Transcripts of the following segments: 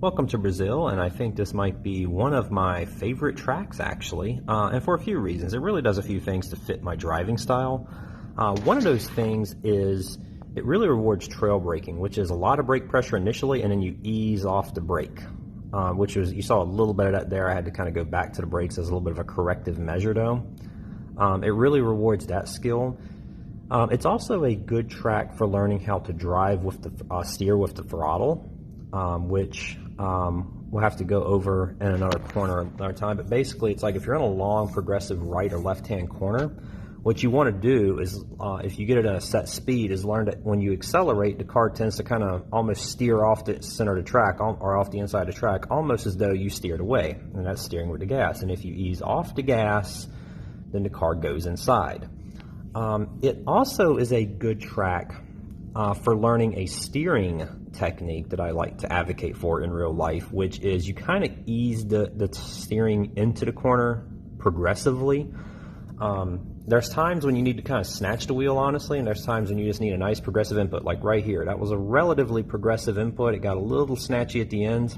Welcome to Brazil, and I think this might be one of my favorite tracks actually, and for a few reasons. It really does a few things to fit my driving style. One of those things is it really rewards trail braking, which is a lot of brake pressure initially, and then you ease off the brake, which was, you saw a little bit of that there. I had to kind of go back to the brakes as a little bit of a corrective measure though. It really rewards that skill. It's also a good track for learning how to drive with the steer with the throttle, which we'll have to go over in another corner another time. But basically, it's like if you're in a long progressive right or left-hand corner, what you want to do is, if you get it at a set speed, is learn that when you accelerate, the car tends to kind of almost steer off the center of the track or off the inside of the track, almost as though you steered away, and that's steering with the gas. And if you ease off the gas, then the car goes inside. It also is a good track for learning a steering technique that I like to advocate for in real life, which is you kind of ease the steering into the corner progressively. There's times when you need to kind of snatch the wheel, honestly, and there's times when you just need a nice progressive input, like right here. That was a relatively progressive input. It got a little snatchy at the end.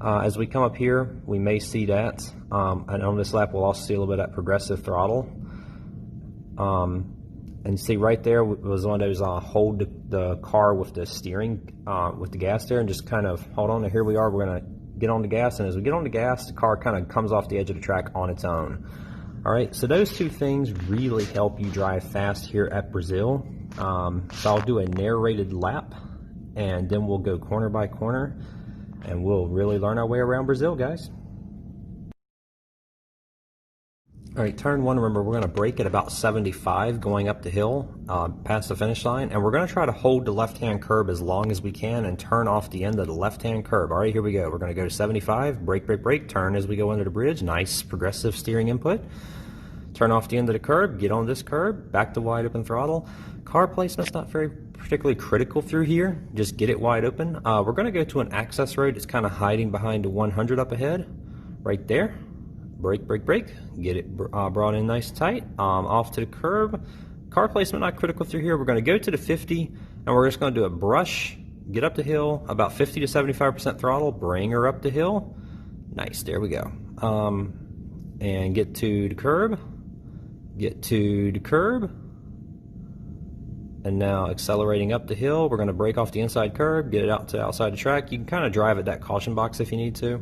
As we come up here, we may see that, and on this lap we'll also see a little bit of that progressive throttle. And see right there was one of those hold the car with the steering, with the gas there, and just kind of hold on. And here we are, we're going to get on the gas, and as we get on the gas, the car kind of comes off the edge of the track on its own. Alright, so those two things really help you drive fast here at Brazil. So I'll do a narrated lap, and then we'll go corner by corner, and we'll really learn our way around Brazil, guys. Alright, turn one, remember we're going to brake at about 75 going up the hill past the finish line, and we're going to try to hold the left-hand curb as long as we can and turn off the end of the left-hand curb. Alright, here we go. We're going to go to 75, brake, brake, brake, turn as we go under the bridge. Nice progressive steering input. Turn off the end of the curb, get on this curb, back to wide open throttle. Car placement's not very particularly critical through here, just get it wide open. We're going to go to an access road. It's kind of hiding behind the 100 up ahead, right there. Brake, brake, brake, get it brought in nice and tight, off to the curb. Car placement not critical through here. We're going to go to the 50, and we're just going to do a brush, get up the hill, about 50 to 75% throttle, bring her up the hill. Nice, there we go. And get to the curb, and now accelerating up the hill. We're going to brake off the inside curb, get it out to outside the track. You can kind of drive at that caution box if you need to.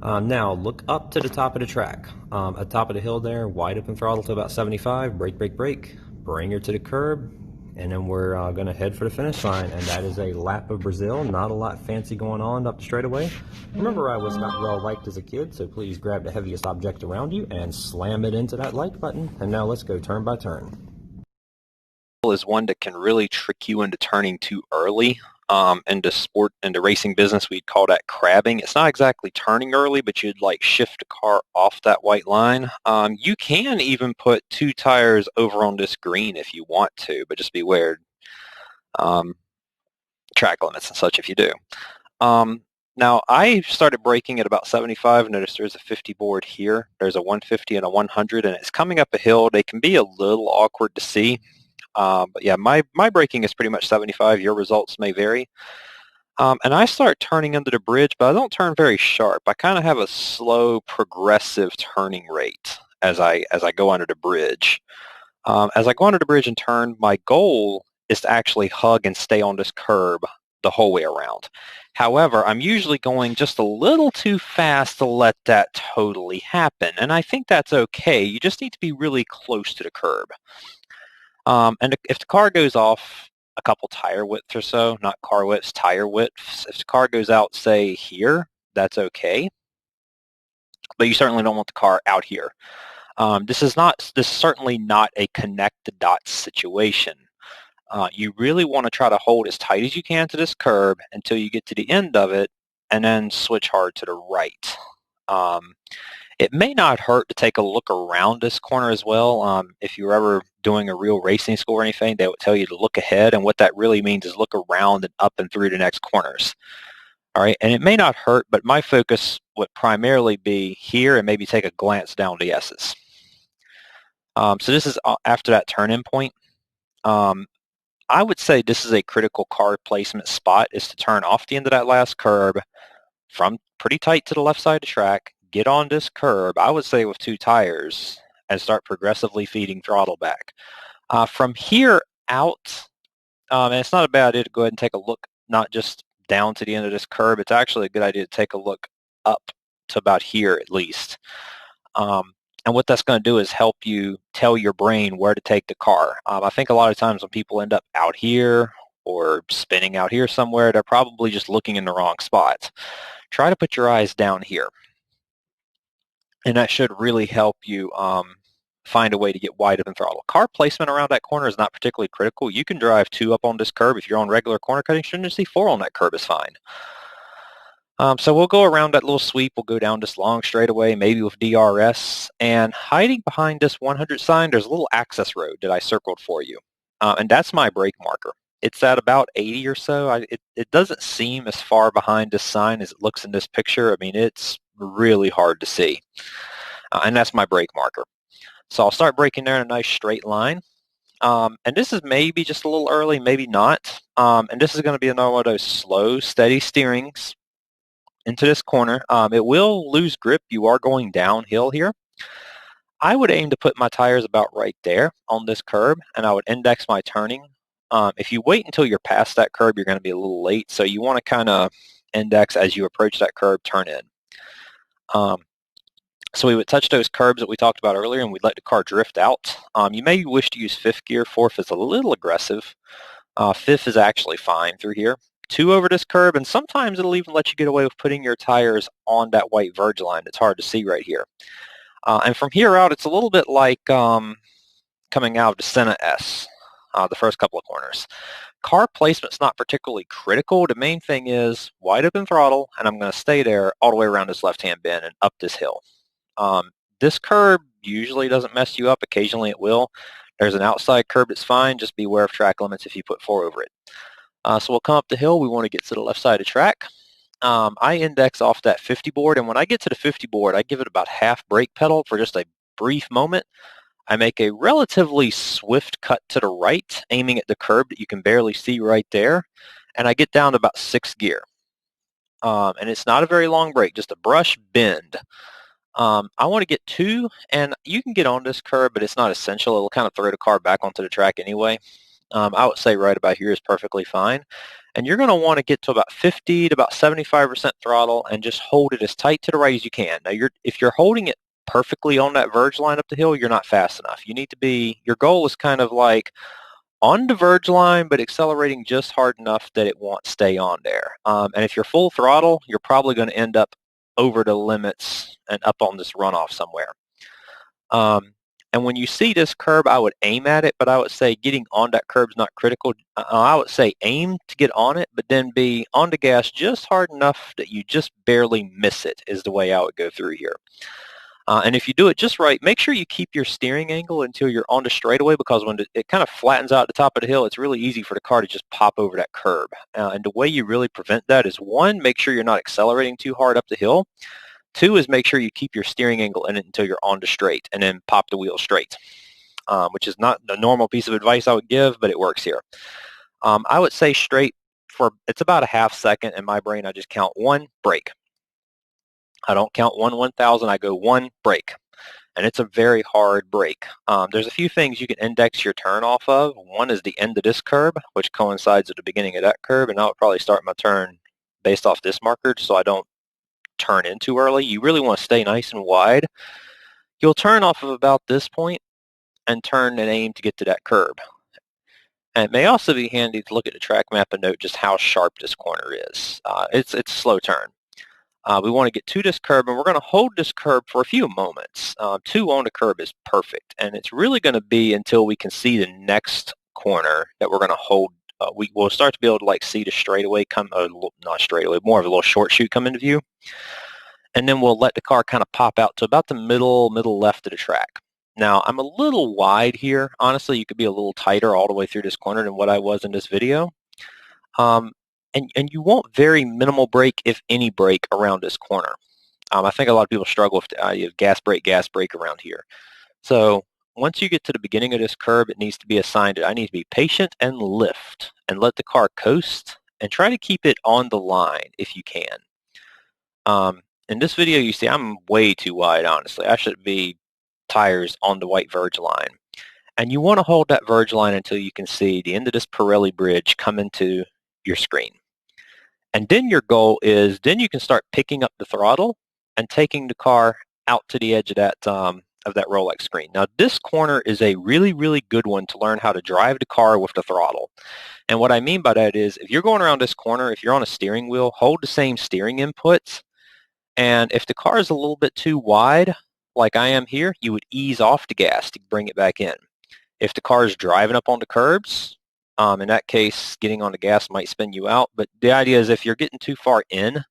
Now look up to the top of the track, at the top of the hill there, wide open throttle to about 75, brake, brake, brake, bring her to the curb, and then we're going to head for the finish line, and that is a lap of Brazil. Not a lot fancy going on up the straightaway. Remember, I was not well liked as a kid, so please grab the heaviest object around you and slam it into that like button, and now let's go turn by turn. Is one that can really trick you into turning too early. In the racing business, we'd call that crabbing. It's not exactly turning early, but you'd like shift the car off that white line. You can even put two tires over on this green if you want to, but just beware track limits and such if you do. Now, I started braking at about 75. Notice there's a 50 board here. There's a 150 and a 100, and it's coming up a hill. They can be a little awkward to see. But yeah, my braking is pretty much 75. Your results may vary. And I start turning under the bridge, but I don't turn very sharp. I kind of have a slow, progressive turning rate as I go under the bridge. As I go under the bridge and turn, my goal is to actually hug and stay on this curb the whole way around. However, I'm usually going just a little too fast to let that totally happen, and I think that's okay. You just need to be really close to the curb. And if the car goes off a couple tire widths or so, not car widths, tire widths, if the car goes out, say, here, that's okay. But you certainly don't want the car out here. This is certainly not a connect the dots situation. You really want to try to hold as tight as you can to this curb until you get to the end of it, and then switch hard to the right. It may not hurt to take a look around this corner as well. If you're ever doing a real racing school or anything, they would tell you to look ahead, and what that really means is look around and up and through the next corners. All right, and it may not hurt, but my focus would primarily be here and maybe take a glance down the S's. So this is after that turn-in point. I would say this is a critical car placement spot, is to turn off the end of that last curb, from pretty tight to the left side of the track, get on this curb, I would say with 2 tires, and start progressively feeding throttle back. From here out, and it's not a bad idea to go ahead and take a look, not just down to the end of this curb. It's actually a good idea to take a look up to about here at least. And what that's going to do is help you tell your brain where to take the car. I think a lot of times when people end up out here or spinning out here somewhere, they're probably just looking in the wrong spot. Try to put your eyes down here. And that should really help you find a way to get wide open throttle. Car placement around that corner is not particularly critical. You can drive 2 up on this curb. If you're on regular corner cutting, shouldn't you see 4 on that curb is fine. So we'll go around that little sweep. We'll go down this long straightaway, maybe with DRS. And hiding behind this 100 sign, there's a little access road that I circled for you. And that's my brake marker. It's at about 80 or so. It doesn't seem as far behind this sign as it looks in this picture. I mean, it's really hard to see. And that's my brake marker. So I'll start braking there in a nice straight line. And this is maybe just a little early, maybe not. And this is going to be another one of those slow, steady steerings into this corner. It will lose grip. You are going downhill here. I would aim to put my tires about right there on this curb, and I would index my turning. If you wait until you're past that curb, you're going to be a little late. So you want to kind of index as you approach that curb, turn in. So we would touch those curbs that we talked about earlier, and we'd let the car drift out. You may wish to use 5th gear. 4th is a little aggressive. 5th is actually fine through here. 2 over this curb, and sometimes it'll even let you get away with putting your tires on that white verge line that's hard to see right here. And from here out, it's a little bit like coming out of the Senna S, the first couple of corners. Car placement's not particularly critical. The main thing is wide open throttle, and I'm going to stay there all the way around this left-hand bend and up this hill. This curb usually doesn't mess you up. Occasionally it will. There's an outside curb that's fine. Just beware of track limits if you put 4 over it. So we'll come up the hill. We want to get to the left side of the track. I index off that 50 board, and when I get to the 50 board, I give it about half brake pedal for just a brief moment. I make a relatively swift cut to the right, aiming at the curb that you can barely see right there, and I get down to about 6th gear. And it's not a very long brake, just a brush bend. I want to get 2, and you can get on this curb, but it's not essential. It'll kind of throw the car back onto the track anyway. I would say right about here is perfectly fine. And you're going to want to get to about 50 to about 75% throttle and just hold it as tight to the right as you can. Now, if you're holding it perfectly on that verge line up the hill, you're not fast enough. You need to be, your goal is kind of like on the verge line, but accelerating just hard enough that it won't stay on there. And if you're full throttle, you're probably going to end up over the limits and up on this runoff somewhere. And when you see this curb, I would aim at it, but I would say getting on that curb is not critical. I would say aim to get on it, but then be on the gas just hard enough that you just barely miss it is the way I would go through here. And if you do it just right, make sure you keep your steering angle until you're on the straightaway, because when it kind of flattens out at the top of the hill, it's really easy for the car to just pop over that curb. And the way you really prevent that is, 1, make sure you're not accelerating too hard up the hill. 2 is make sure you keep your steering angle in it until you're on the straight, and then pop the wheel straight, which is not the normal piece of advice I would give, but it works here. I would say straight for, it's about a half second. In my brain, I just count 1, brake. I don't count 1/1000. I go 1, brake. And it's a very hard brake. There's a few things you can index your turn off of. 1 is the end of this curb, which coincides with the beginning of that curb, and I would probably start my turn based off this marker so I don't turn in too early. You really want to stay nice and wide. You'll turn off of about this point and turn and aim to get to that curb. And it may also be handy to look at the track map and note just how sharp this corner is. It's a slow turn. We want to get to this curb, and we're going to hold this curb for a few moments. 2 on the curb is perfect, and it's really going to be until we can see the next corner that we're going to hold. We will start to be able to see the straightaway come, not straightaway, more of a little short shoot come into view. And then we'll let the car kind of pop out to about the middle left of the track. Now, I'm a little wide here. Honestly, you could be a little tighter all the way through this corner than what I was in this video. And you want very minimal brake, if any brake, around this corner. I think a lot of people struggle with the idea of gas brake around here. So once you get to the beginning of this curb, it needs to be assigned that I need to be patient and lift and let the car coast and try to keep it on the line if you can. In this video, you see I'm way too wide, honestly. I should be tires on the white verge line. And you want to hold that verge line until you can see the end of this Pirelli bridge come into your screen. And then your goal is, then you can start picking up the throttle and taking the car out to the edge of that Rolex screen. Now, this corner is a really, really good one to learn how to drive the car with the throttle. And what I mean by that is, if you're going around this corner, if you're on a steering wheel, hold the same steering inputs. And if the car is a little bit too wide, like I am here, you would ease off the gas to bring it back in. If the car is driving up on the curbs, in that case, getting on the gas might spin you out. But the idea is if you're getting too far in,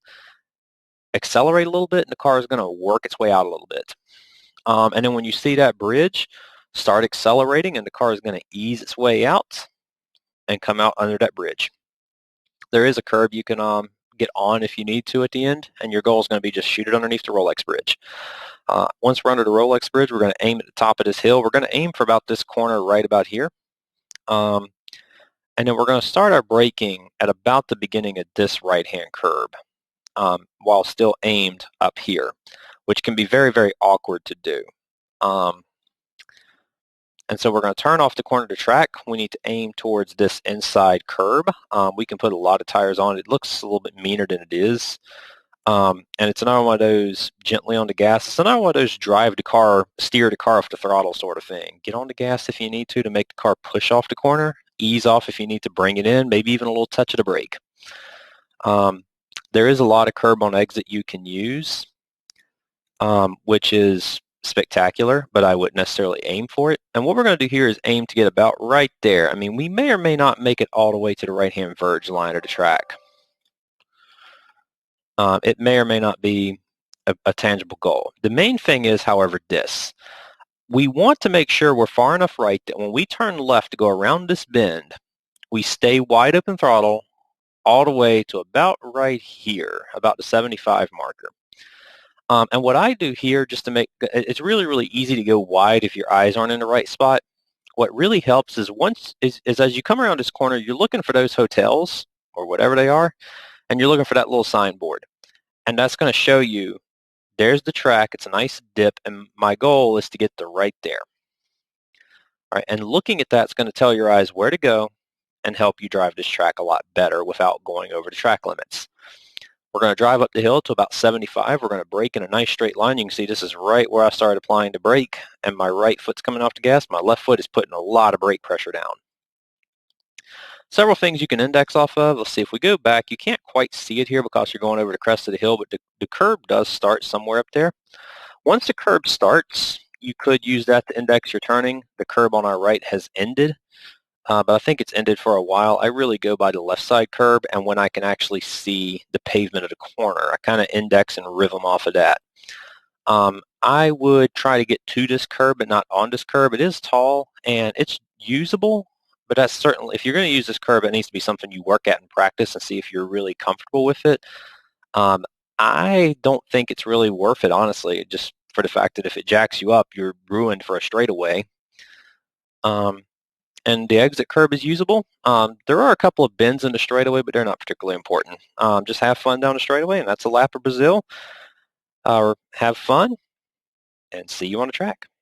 accelerate a little bit and the car is going to work its way out a little bit. And then when you see that bridge, start accelerating and the car is going to ease its way out and come out under that bridge. There is a curb you can get on if you need to at the end, and your goal is going to be just shoot it underneath the Rolex bridge. Once we're under the Rolex bridge, we're going to aim at the top of this hill. We're going to aim for about this corner right about here. And then we're going to start our braking at about the beginning of this right-hand curb while still aimed up here, which can be very, very awkward to do. And so we're going to turn off the corner of the track. We need to aim towards this inside curb. We can put a lot of tires on it. It looks a little bit meaner than it is. And it's another one of those gently on the gas. It's another one of those drive the car, steer the car off the throttle sort of thing. Get on the gas if you need to make the car push off the corner. Ease off if you need to bring it in, maybe even a little touch of the brake. There is a lot of curb on exit you can use, which is spectacular, but I wouldn't necessarily aim for it. And what we're going to do here is aim to get about right there. I mean, we may or may not make it all the way to the right-hand verge line of the track. It may or may not be a tangible goal. The main thing is, however, this. We want to make sure we're far enough right that when we turn left to go around this bend, we stay wide open throttle all the way to about right here, about the 75 marker. And what I do here, just to make, it's really, really easy to go wide if your eyes aren't in the right spot. What really helps is as you come around this corner, you're looking for those hotels or whatever they are, and you're looking for that little signboard. And that's going to show you, there's the track, it's a nice dip, and my goal is to get to right there. All right, and looking at that's going to tell your eyes where to go and help you drive this track a lot better without going over the track limits. We're going to drive up the hill to about 75. We're going to brake in a nice straight line. You can see this is right where I started applying the brake, and my right foot's coming off the gas. My left foot is putting a lot of brake pressure down. Several things you can index off of. Let's see, if we go back, you can't quite see it here because you're going over the crest of the hill, but the curb does start somewhere up there. Once the curb starts, you could use that to index your turning. The curb on our right has ended. But I think it's ended for a while. I really go by the left side curb, and when I can actually see the pavement of the corner, I kind of index and rhythm off of that. I would try to get to this curb, but not on this curb. It is tall, and it's usable, but that's certainly, if you're going to use this curb, it needs to be something you work at and practice and see if you're really comfortable with it. I don't think it's really worth it, honestly, just for the fact that if it jacks you up, you're ruined for a straightaway. And the exit curb is usable. There are a couple of bends in the straightaway, but they're not particularly important. Just have fun down the straightaway, and that's a lap of Brazil. Have fun, and see you on the track.